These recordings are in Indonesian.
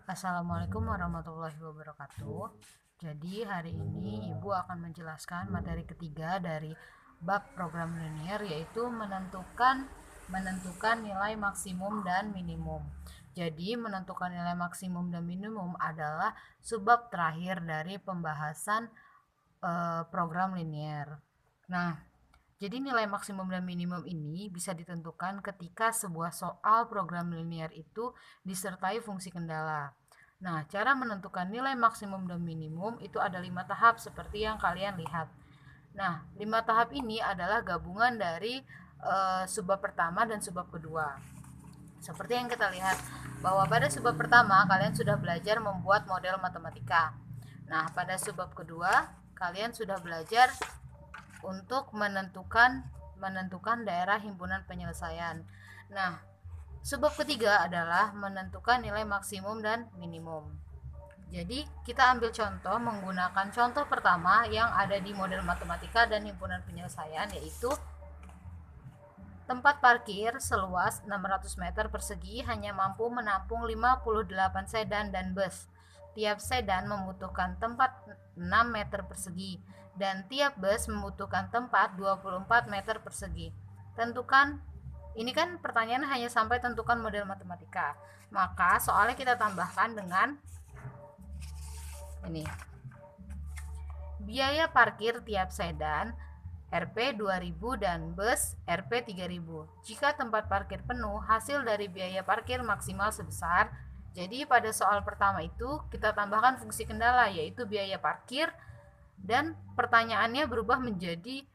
Assalamualaikum warahmatullahi wabarakatuh. Jadi hari ini Ibu akan menjelaskan materi ketiga dari bab program linear, yaitu menentukan nilai maksimum dan minimum. Jadi menentukan nilai maksimum dan minimum adalah subbab terakhir dari pembahasan program linear. Nah, jadi nilai maksimum dan minimum ini bisa ditentukan ketika sebuah soal program linear itu disertai fungsi kendala. Nah, cara menentukan nilai maksimum dan minimum itu ada 5 tahap seperti yang kalian lihat. Nah, 5 tahap ini adalah gabungan dari subbab pertama dan subbab kedua. Seperti yang kita lihat bahwa pada subbab pertama kalian sudah belajar membuat model matematika. Nah, pada subbab kedua kalian sudah belajar untuk menentukan daerah himpunan penyelesaian. Nah, subbab ketiga adalah menentukan nilai maksimum dan minimum. Jadi, kita ambil contoh menggunakan contoh pertama yang ada di model matematika dan himpunan penyelesaian, yaitu tempat parkir seluas 600 meter persegi hanya mampu menampung 58 sedan dan bus. Tiap sedan membutuhkan tempat 6 meter persegi dan tiap bus membutuhkan tempat 24 meter persegi. Tentukan, ini kan pertanyaan hanya sampai tentukan model matematika. Maka soalnya kita tambahkan dengan ini. Biaya parkir tiap sedan Rp 2.000 dan bus Rp 3.000. Jika tempat parkir penuh, hasil dari biaya parkir maksimal sebesar. Jadi pada soal pertama itu kita tambahkan fungsi kendala, yaitu biaya parkir, dan pertanyaannya berubah menjadi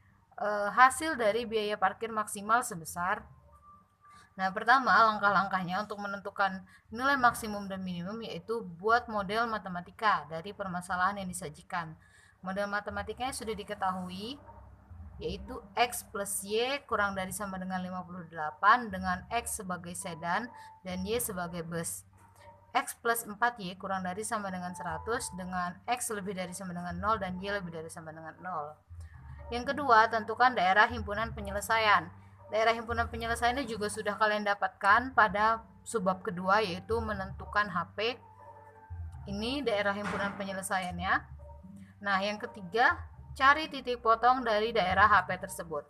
hasil dari biaya parkir maksimal sebesar. Nah, pertama langkah-langkahnya untuk menentukan nilai maksimum dan minimum yaitu buat model matematika dari permasalahan yang disajikan. Model matematikanya sudah diketahui, yaitu X plus Y kurang dari sama dengan 58 dengan X sebagai sedan dan Y sebagai bus. X plus 4Y kurang dari sama dengan 100 dengan X lebih dari sama dengan 0 dan Y lebih dari sama dengan 0. Yang kedua, tentukan daerah himpunan penyelesaian. Daerah himpunan penyelesaiannya juga sudah kalian dapatkan pada subbab kedua, yaitu menentukan HP. Ini daerah himpunan penyelesaiannya. Nah, yang ketiga, cari titik potong dari daerah HP tersebut.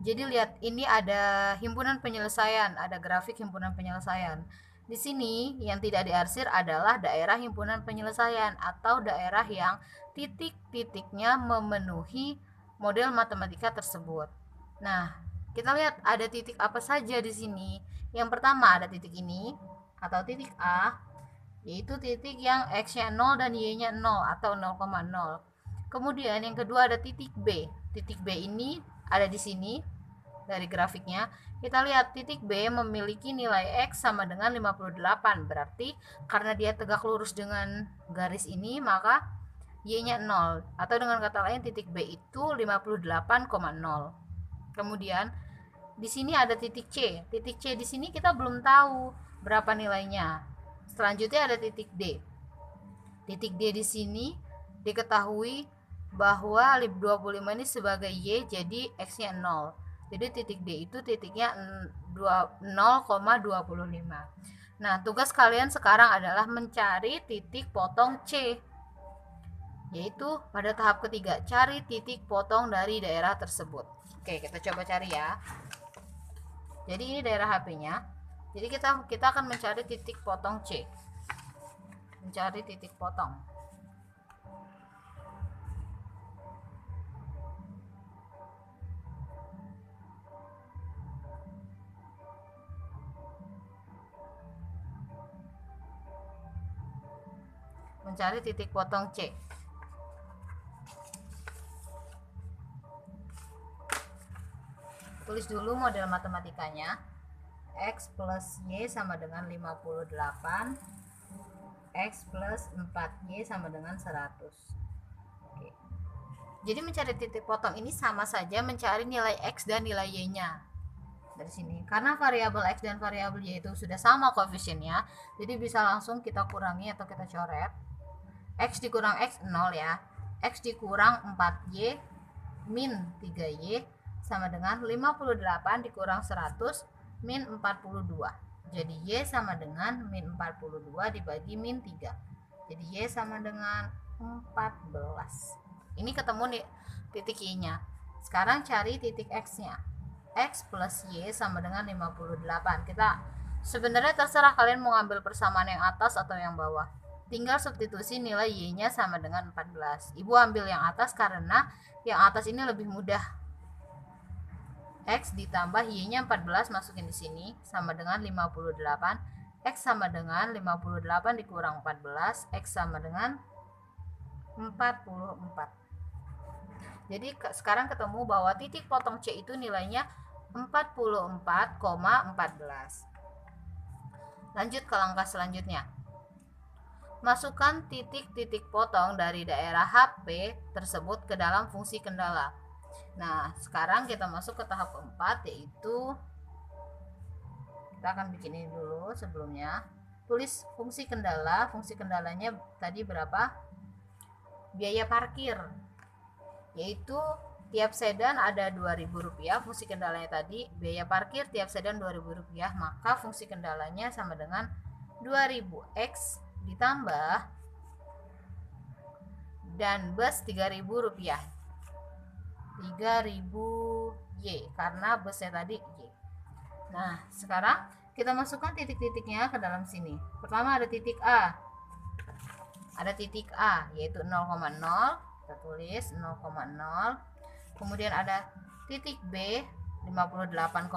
Jadi lihat, ini ada himpunan penyelesaian, ada grafik himpunan penyelesaian. Di sini yang tidak diarsir adalah daerah himpunan penyelesaian atau daerah yang titik-titiknya memenuhi model matematika tersebut. Nah, kita lihat ada titik apa saja di sini. Yang pertama ada titik ini atau titik A, yaitu titik yang X-nya 0 dan Y-nya 0 atau 0,0. Kemudian yang kedua ada titik B. Titik B ini ada di sini dari grafiknya. Kita lihat titik B memiliki nilai X sama dengan 58. Berarti karena dia tegak lurus dengan garis ini, maka Y-nya 0. Atau dengan kata lain titik B itu 58,0. Kemudian di sini ada titik C. Titik C di sini kita belum tahu berapa nilainya. Selanjutnya ada titik D. Titik D di sini diketahui bahwa lib 25 ini sebagai Y, jadi X-nya 0. Jadi titik D itu titiknya 0,25. Nah, tugas kalian sekarang adalah mencari titik potong C, yaitu pada tahap ketiga, cari titik potong dari daerah tersebut. Oke, kita coba cari ya. Jadi ini daerah HP-nya. Jadi kita akan mencari titik potong C. Mencari titik potong. Mencari titik potong C. Tulis dulu model matematikanya. X plus Y sama dengan 58. X plus 4Y sama dengan 100. Oke. Jadi mencari titik potong ini sama saja mencari nilai X dan nilai Y-nya. Dari sini, karena variabel X dan variabel Y itu sudah sama koefisiennya, jadi bisa langsung kita kurangi atau kita coret. X dikurang X 0 ya. X dikurang 4Y min 3Y sama dengan 58 dikurang 100 min 42. Jadi Y sama dengan min 42 dibagi min 3. Jadi Y sama dengan 14. Ini ketemu nih titik Y-nya. Sekarang cari titik X-nya. X plus Y sama dengan 58. Kita sebenarnya terserah kalian mau ngambil persamaan yang atas atau yang bawah. Tinggal substitusi nilai Y-nya sama dengan 14. Ibu ambil yang atas karena yang atas ini lebih mudah. X ditambah Y-nya 14 masukin di sini sama dengan 58. X sama dengan 58 dikurang 14. X sama dengan 44. Jadi sekarang ketemu bahwa titik potong C itu nilainya 44,14. Lanjut ke langkah selanjutnya. Masukkan titik-titik potong dari daerah HP tersebut ke dalam fungsi kendala. Nah, sekarang kita masuk ke tahap keempat, yaitu kita akan bikin ini dulu sebelumnya. Tulis fungsi kendala. Fungsi kendalanya tadi berapa? Biaya parkir, yaitu tiap sedan ada Rp2.000. Fungsi kendalanya tadi biaya parkir tiap sedan Rp2.000, maka fungsi kendalanya sama dengan 2.000 X ditambah dan bus Rp3.000. 3.000 Y karena busnya tadi Y. Nah, sekarang kita masukkan titik-titiknya ke dalam sini. Pertama ada titik A. Ada titik A yaitu 0,0. Kita tulis 0,0. Kemudian ada titik B 58,0.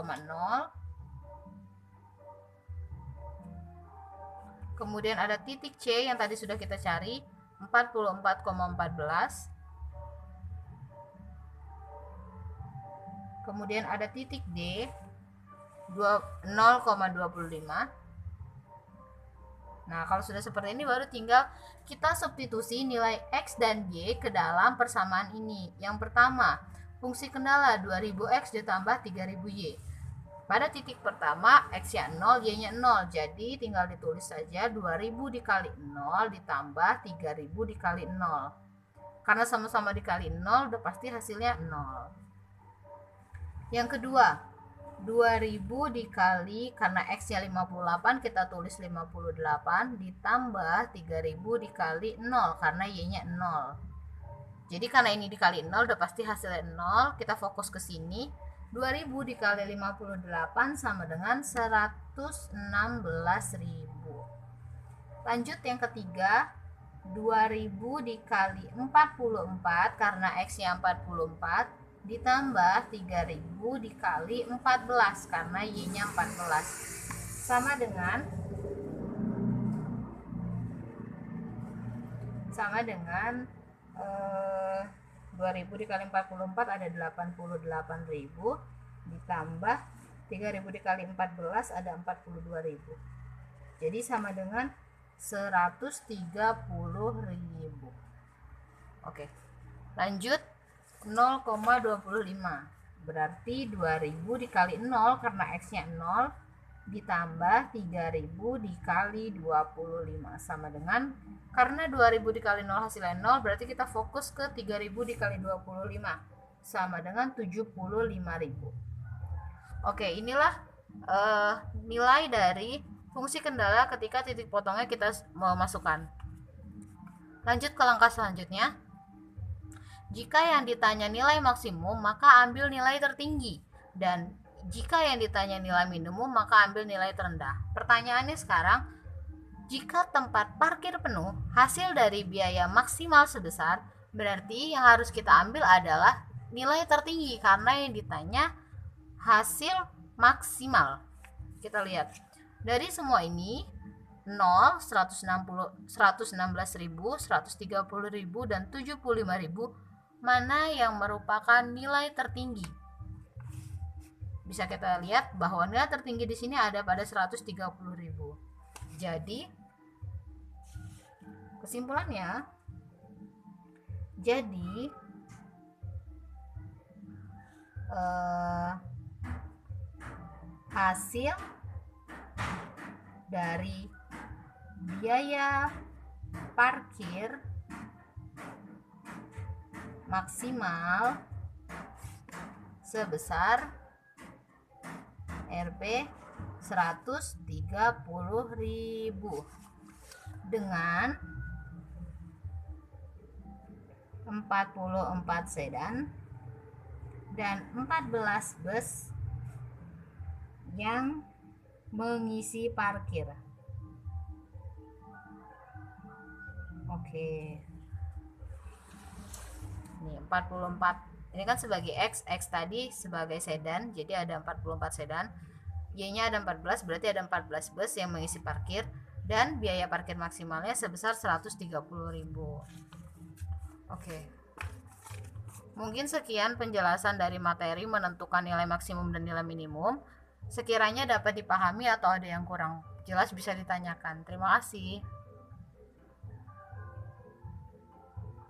Kemudian ada titik C yang tadi sudah kita cari 44,14. Kemudian ada titik D 0,25. Nah, kalau sudah seperti ini baru tinggal kita substitusi nilai X dan Y ke dalam persamaan ini. Yang pertama, fungsi kendala 2000X ditambah 3000Y. Pada titik pertama, X-nya 0, Y-nya 0. Jadi tinggal ditulis saja 2000 dikali 0 ditambah 3000 dikali 0. Karena sama-sama dikali 0, udah pasti hasilnya 0. Yang kedua, 2000 dikali, karena X-nya 58, kita tulis 58 ditambah 3000 dikali 0 karena Y-nya 0. Jadi karena ini dikali 0 udah pasti hasilnya 0. Kita fokus ke sini. 2000 dikali 58 sama dengan 116.000. Lanjut yang ketiga, 2000 dikali 44 karena X-nya 44 ditambah 3000 dikali 14 karena Y-nya 14 sama dengan 2000 dikali 44 ada 88.000 ditambah 3000 dikali 14 ada 42.000. Jadi sama dengan 130.000. Oke. Lanjut 0,25 berarti 2000 dikali 0 karena X-nya 0 ditambah 3000 dikali 25 sama dengan, karena 2000 dikali 0 hasilnya 0 berarti kita fokus ke 3000 dikali 25 sama dengan 75.000. Oke, inilah nilai dari fungsi kendala ketika titik potongnya kita memasukkan. Lanjut ke langkah selanjutnya. Jika yang ditanya nilai maksimum, maka ambil nilai tertinggi. Dan jika yang ditanya nilai minimum, maka ambil nilai terendah. Pertanyaannya sekarang, jika tempat parkir penuh, hasil dari biaya maksimal sebesar, berarti yang harus kita ambil adalah nilai tertinggi karena yang ditanya hasil maksimal. Kita lihat. Dari semua ini, 0, 116.000, 130.000, dan 75.000, mana yang merupakan nilai tertinggi? Bisa kita lihat bahwa nilai tertinggi di sini ada pada 130.000. Jadi kesimpulannya, hasil dari biaya parkir maksimal sebesar Rp 130.000 dengan 44 sedan dan 14 bus yang mengisi parkir. Oke. Nih 44. Ini kan sebagai X tadi sebagai sedan, jadi ada 44 sedan. Y-nya ada 14, berarti ada 14 bus yang mengisi parkir dan biaya parkir maksimalnya sebesar 130.000. Oke. Mungkin sekian penjelasan dari materi menentukan nilai maksimum dan nilai minimum. Sekiranya dapat dipahami atau ada yang kurang jelas bisa ditanyakan. Terima kasih.